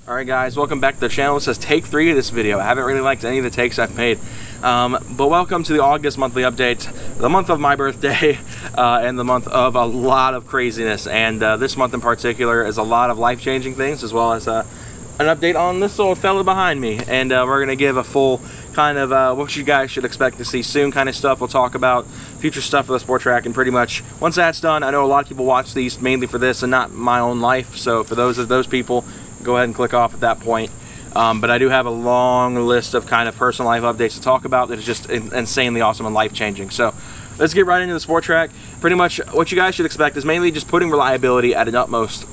Alright guys, welcome back to the channel. It says take 3 of this video. I haven't really liked any of the takes I've made. But welcome to the August monthly update, the month of my birthday, and the month of a lot of craziness. And this month in particular is a lot of life-changing things, as well as an update on this little fella behind me. And we're going to give a full kind of what you guys should expect to see soon kind of stuff. We'll talk about future stuff for the sport track, and pretty much once that's done, I know a lot of people watch these mainly for this and not my own life. So for those people, go ahead and click off at that point. But I do have a long list of kind of personal life updates to talk about that is just insanely awesome and life-changing. So let's get right into the sport track. Pretty much what you guys should expect is mainly just putting reliability at an utmost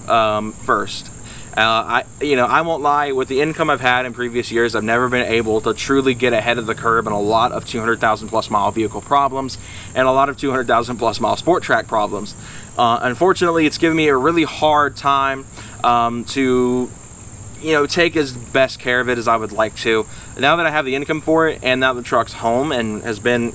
first. I won't lie, with the income I've had in previous years, I've never been able to truly get ahead of the curve in a lot of 200,000 plus mile vehicle problems and a lot of 200,000 plus mile sport track problems. Unfortunately, it's given me a really hard time to take as best care of it as I would like to. Now that I have the income for it, and now the truck's home and has been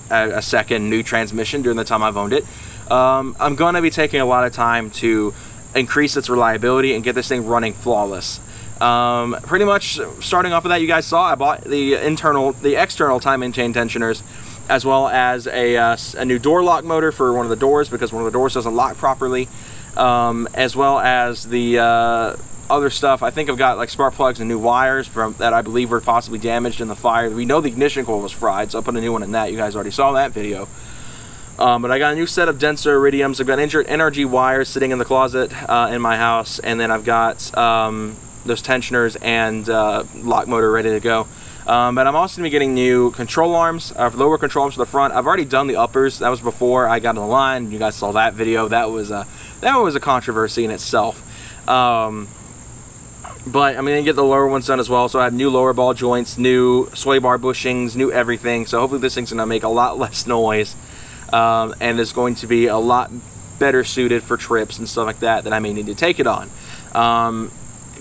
a second new transmission during the time I've owned it, I'm going to be taking a lot of time to increase its reliability and get this thing running flawless. Pretty much starting off with that, you guys saw I bought the external timing chain tensioners, as well as a new door lock motor for one of the doors, because one of the doors doesn't lock properly, as well as the other stuff. I think I've got like spark plugs and new wires that I believe were possibly damaged in the fire. We know the ignition coil was fried, so I put a new one in that. You guys already saw that video. But I got a new set of denser iridiums. I've got NRG wires sitting in the closet in my house, and then I've got those tensioners and lock motor ready to go. But I'm also going to be getting new control arms, lower control arms for the front. I've already done the uppers. That was before I got on the line. You guys saw that video. That was a controversy in itself. But I'm going to get the lower ones done as well. So I have new lower ball joints, new sway bar bushings, new everything. So hopefully this thing's going to make a lot less noise. And it's going to be a lot better suited for trips and stuff like that I may need to take it on.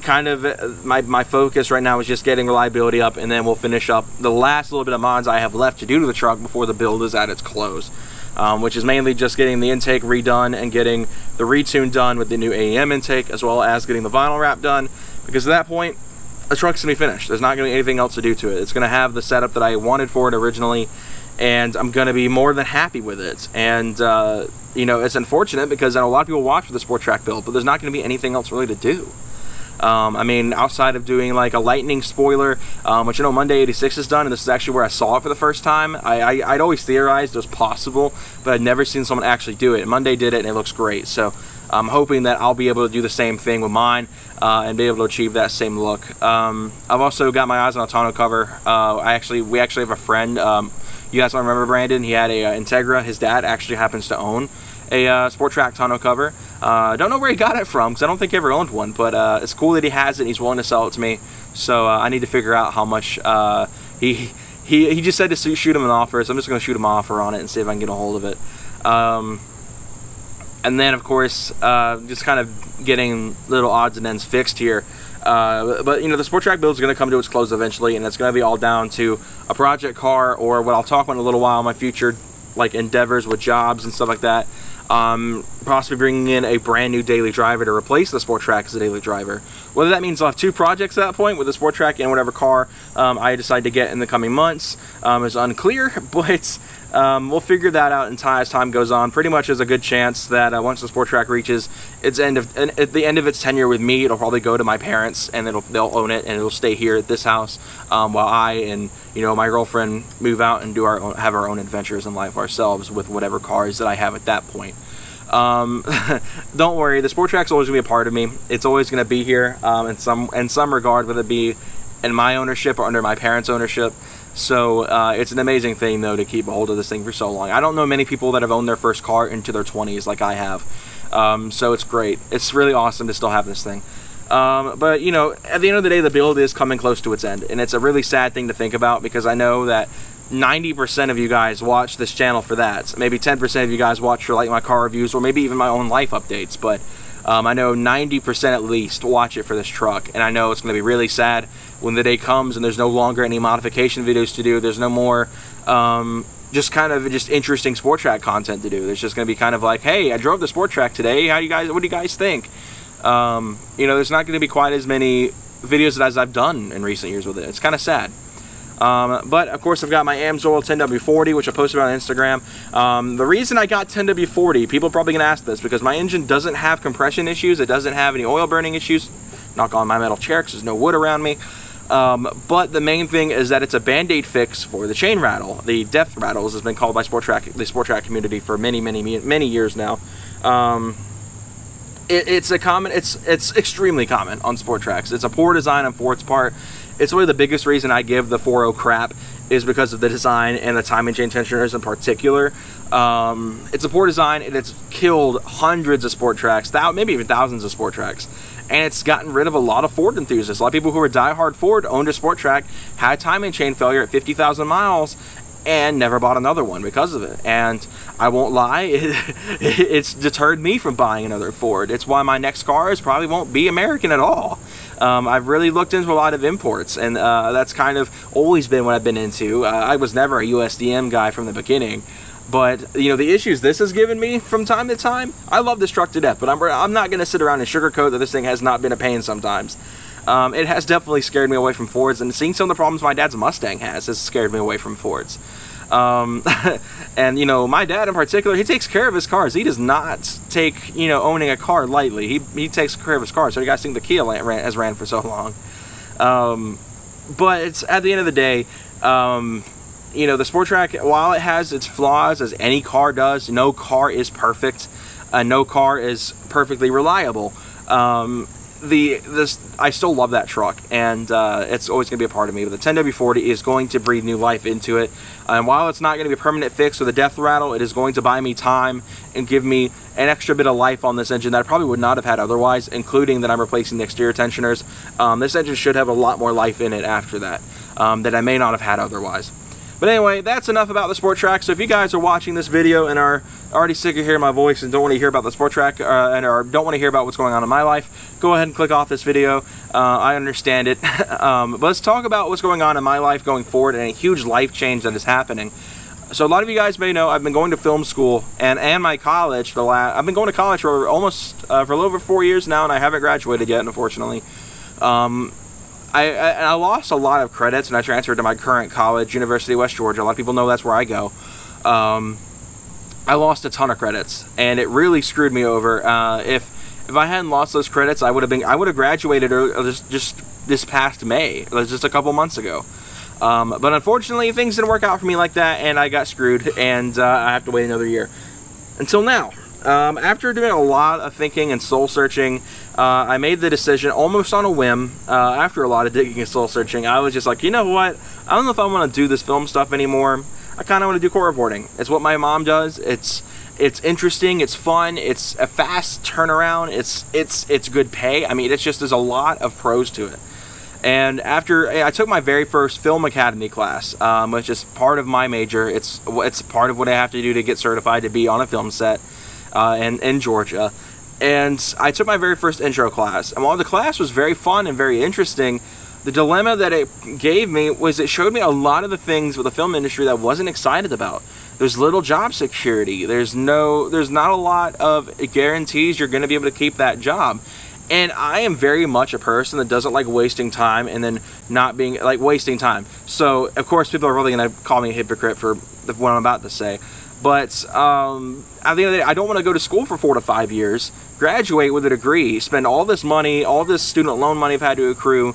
Kind of my focus right now is just getting reliability up, and then we'll finish up the last little bit of mods I have left to do to the truck before the build is at its close, which is mainly just getting the intake redone and getting the retune done with the new AEM intake, as well as getting the vinyl wrap done, because at that point the truck's gonna be finished. There's not gonna be anything else to do to it. It's gonna have the setup that I wanted for it originally, and I'm gonna be more than happy with it. And it's unfortunate because I know a lot of people watch for the sport track build, but there's not gonna be anything else really to do. I mean, outside of doing like a lightning spoiler, which Monday 86 is done, and this is actually where I saw it for the first time. I'd always theorized it was possible, but I'd never seen someone actually do it. And Monday did it, and it looks great. So I'm hoping that I'll be able to do the same thing with mine and be able to achieve that same look. I've also got my eyes on a tonneau cover. We actually have a friend. You guys might remember Brandon. He had a Integra. His dad actually happens to own a sport track tonneau cover. Don't know where he got it from, because I don't think he ever owned one, but it's cool that he has it and he's willing to sell it to me. So I need to figure out how much. He just said to shoot him an offer, so I'm just going to shoot him an offer on it and see if I can get a hold of it. And then of course just kind of getting little odds and ends fixed here. But the sport track build is going to come to its close eventually, and it's going to be all down to a project car, or what I'll talk about in a little while, my future like endeavors with jobs and stuff like that. Possibly bringing in a brand new daily driver to replace the sport track as a daily driver. Whether that means I'll have 2 projects at that point with the sport track and whatever car I decide to get in the coming months is unclear, but we'll figure that out as time goes on. Pretty much there's a good chance that once the sport track reaches at the end of its tenure with me, it'll probably go to my parents, and they'll own it, and it'll stay here at this house while I and my girlfriend move out and have our own adventures in life ourselves with whatever cars that I have at that point. Don't worry, the sport track's always gonna be a part of me. It's always gonna be here in some regard, whether it be in my ownership or under my parents' ownership. So it's an amazing thing though to keep a hold of this thing for so long. I don't know many people that have owned their first car into their 20s like I have. So it's great. It's really awesome to still have this thing. But at the end of the day, the build is coming close to its end, and it's a really sad thing to think about, because I know that 90% of you guys watch this channel for that. Maybe 10% of you guys watch for like my car reviews, or maybe even my own life updates, but I know 90% at least watch it for this truck. And I know it's going to be really sad when the day comes and there's no longer any modification videos to do. There's no more just interesting sport track content to do. There's just going to be kind of like, hey, I drove the sport track today, what do you guys think? There's not going to be quite as many videos as I've done in recent years with it. It's kind of sad. But of course I've got my AMSOIL 10W40, which I posted on Instagram. The reason I got 10W40, people are probably going to ask this, because my engine doesn't have compression issues, it doesn't have any oil burning issues. Knock on my metal chair because there's no wood around me. But the main thing is that it's a band-aid fix for the chain rattle. The death rattle, as has been called by the sport track community for many years now. It's extremely common on sport tracks. It's a poor design on Ford's part. It's really the biggest reason I give the 4.0 crap, is because of the design and the timing chain tensioners in particular. It's a poor design, and it's killed hundreds of sport tracks, maybe even thousands of sport tracks. And it's gotten rid of a lot of Ford enthusiasts. A lot of people who were diehard Ford, owned a sport track, had timing chain failure at 50,000 miles, and never bought another one because of it. And I won't lie, it's deterred me from buying another Ford. It's why my next cars probably won't be American at all. I've really looked into a lot of imports, and that's kind of always been what I've been into. I was never a USDM guy from the beginning, but you know, the issues this has given me from time to time, I love this truck to death, but I'm not going to sit around and sugarcoat that this thing has not been a pain sometimes. It has definitely scared me away from Fords, and seeing some of the problems my dad's Mustang has scared me away from Fords. And you know, my dad in particular, he takes care of his cars. He does not take, you know, owning a car lightly. He takes care of his car. So you guys think the Kia has ran for so long. But it's, at the end of the day, you know, the sport track, while it has its flaws, as any car does, no car is perfect. No car is perfectly reliable. I still love that truck, and it's always going to be a part of me. But the 10W40 is going to breathe new life into it, and while it's not going to be a permanent fix for the death rattle, it is going to buy me time and give me an extra bit of life on this engine that I probably would not have had otherwise, including that I'm replacing the exterior tensioners. This engine should have a lot more life in it after that, that I may not have had otherwise. But anyway, that's enough about the sport track. So if you guys are watching this video and are already sick of hearing my voice and don't want to hear about the sport track, or don't want to hear about what's going on in my life, go ahead and click off this video. I understand it. But let's talk about what's going on in my life going forward, and a huge life change that is happening. So a lot of you guys may know I've been going to film school and my college. I've been going to college for almost for a little over 4 years now, and I haven't graduated yet, unfortunately. I lost a lot of credits when I transferred to my current college, University of West Georgia. A lot of people know that's where I go. I lost a ton of credits, and it really screwed me over. If I hadn't lost those credits, I would have graduated just this past May, just a couple months ago. But unfortunately, things didn't work out for me like that, and I got screwed, and I have to wait another year. Until now. After doing a lot of thinking and soul searching, I made the decision almost on a whim. After a lot of digging and soul searching, I was just like, you know what? I don't know if I want to do this film stuff anymore. I kind of want to do court reporting. It's what my mom does. It's interesting. It's fun. It's a fast turnaround. It's good pay. I mean, there's a lot of pros to it. And after I took my very first film academy class, which is part of my major, it's part of what I have to do to get certified to be on a film set. In Georgia, and I took my very first intro class, and while the class was very fun and very interesting, the dilemma that it gave me was it showed me a lot of the things with the film industry that I wasn't excited about. There's little job security. There's not a lot of guarantees you're going to be able to keep that job. And I am very much a person that doesn't like wasting time and then not being like wasting time. So of course people are really going to call me a hypocrite for what I'm about to say. But at the end of the day, I don't want to go to school for 4 to 5 years, graduate with a degree, spend all this money, all this student loan money I've had to accrue,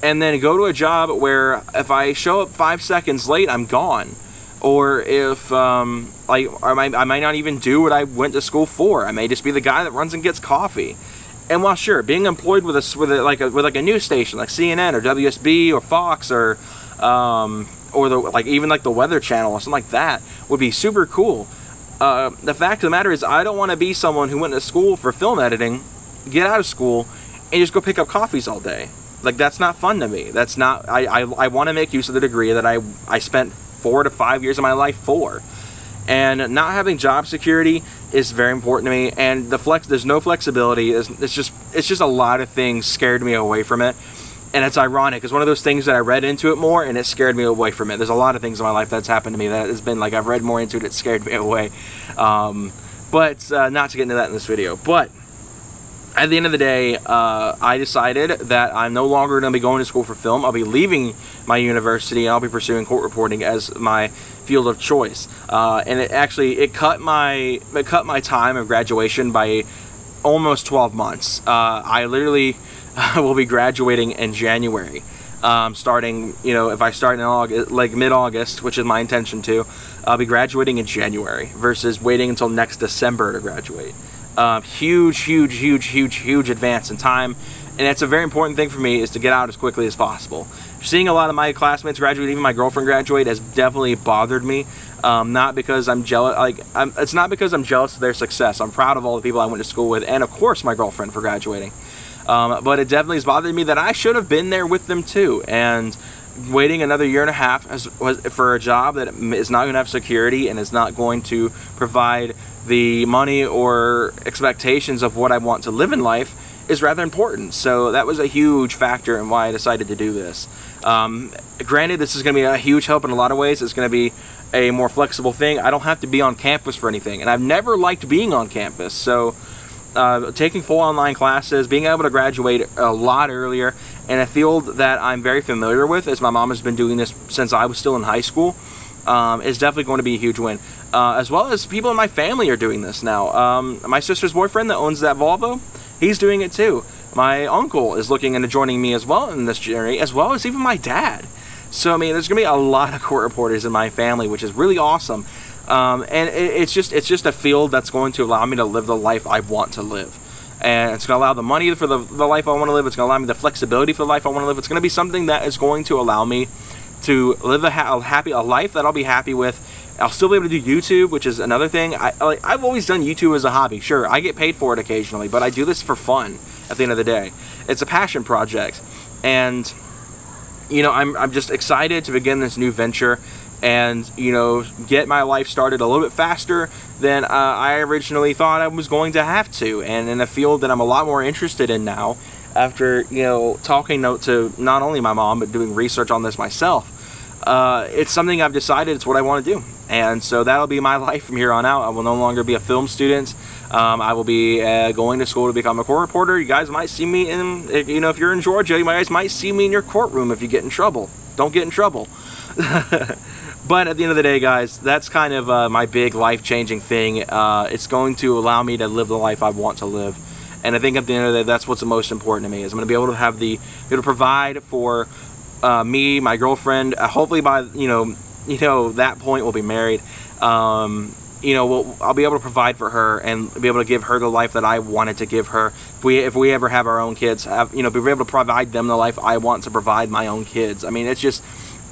and then go to a job where if I show up 5 seconds late, I'm gone. Or if I might not even do what I went to school for. I may just be the guy that runs and gets coffee. And while sure, being employed with a news station like CNN or WSB or Fox or even the Weather Channel or something like that would be super cool. The fact of the matter is, I don't want to be someone who went to school for film editing, get out of school, and just go pick up coffees all day. Like, that's not fun to me. That's not. I want to make use of the degree that I spent 4 to 5 years of my life for. And not having job security is very important to me. And there's no flexibility. It's just a lot of things scared me away from it. And it's ironic. It's one of those things that I read into it more, and it scared me away from it. There's a lot of things in my life that's happened to me that has been like I've read more into it, it scared me away. But not to get into that in this video. But at the end of the day, I decided that I'm no longer going to be going to school for film. I'll be leaving my university, and I'll be pursuing court reporting as my field of choice. And it cut my time of graduation by almost 12 months. I literally will be graduating in January. Starting, if I start in August, like mid-August, which is my intention to, I'll be graduating in January versus waiting until next December to graduate. Huge advance in time, and it's a very important thing for me is to get out as quickly as possible. Seeing a lot of my classmates graduate, even my girlfriend graduate, has definitely bothered me. Not because I'm jealous, it's not because I'm jealous of their success. I'm proud of all the people I went to school with, and of course my girlfriend for graduating. But it definitely has bothered me that I should have been there with them too, and waiting another year and a half for a job that is not going to have security and is not going to provide the money or expectations of what I want to live in life is rather important. So that was a huge factor in why I decided to do this. Granted, this is going to be a huge help in a lot of ways. It's going to be a more flexible thing. I don't have to be on campus for anything, and I've never liked being on campus. So taking full online classes, being able to graduate a lot earlier in a field that I'm very familiar with, as my mom has been doing this since I was still in high school, is definitely going to be a huge win. As well as people in my family are doing this now. My sister's boyfriend that owns that Volvo, he's doing it too. My uncle is looking into joining me as well in this journey, as well as even my dad. So I mean, there's gonna be a lot of court reporters in my family, which is really awesome. And it's just a field that's going to allow me to live the life I want to live. And it's going to allow the money for the life I want to live. It's going to allow me the flexibility for the life I want to live. It's going to be something that is going to allow me to live a life that I'll be happy with. I'll still be able to do YouTube, which is another thing. I've always done YouTube as a hobby. Sure, I get paid for it occasionally, but I do this for fun at the end of the day. It's a passion project. And, I'm just excited to begin this new venture and, get my life started a little bit faster than I originally thought I was going to have to, and in a field that I'm a lot more interested in now after, talking to not only my mom, but doing research on this myself. It's something I've decided it's what I want to do, and so that'll be my life from here on out. I will no longer be a film student. I will be going to school to become a court reporter. You guys might see me if you're in Georgia, you guys might see me in your courtroom if you get in trouble. Don't get in trouble. But at the end of the day, guys, that's kind of my big life-changing thing. It's going to allow me to live the life I want to live. And I think at the end of the day, that's what's the most important to me, is I'm going to be able to have be able to provide for me, my girlfriend. Hopefully by, that point we'll be married. I'll be able to provide for her and be able to give her the life that I wanted to give her. If we ever have our own kids, be able to provide them the life I want to provide my own kids. I mean,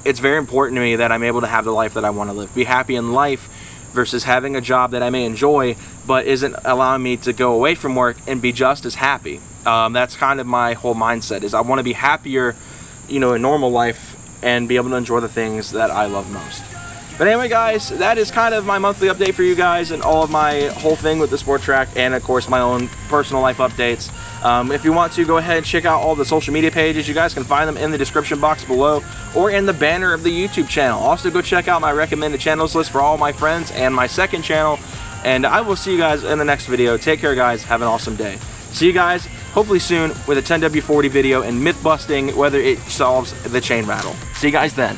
it's very important to me that I'm able to have the life that I want to live. Be happy in life versus having a job that I may enjoy but isn't allowing me to go away from work and be just as happy. That's kind of my whole mindset, is I want to be happier, in normal life and be able to enjoy the things that I love most. But anyway, guys, that is kind of my monthly update for you guys and all of my whole thing with the Sport Track, and of course my own personal life updates. If you want to, go ahead and check out all the social media pages. You guys can find them in the description box below or in the banner of the YouTube channel. Also, go check out my recommended channels list for all my friends and my second channel. And I will see you guys in the next video. Take care, guys. Have an awesome day. See you guys hopefully soon with a 10W40 video and myth busting whether it solves the chain rattle. See you guys then.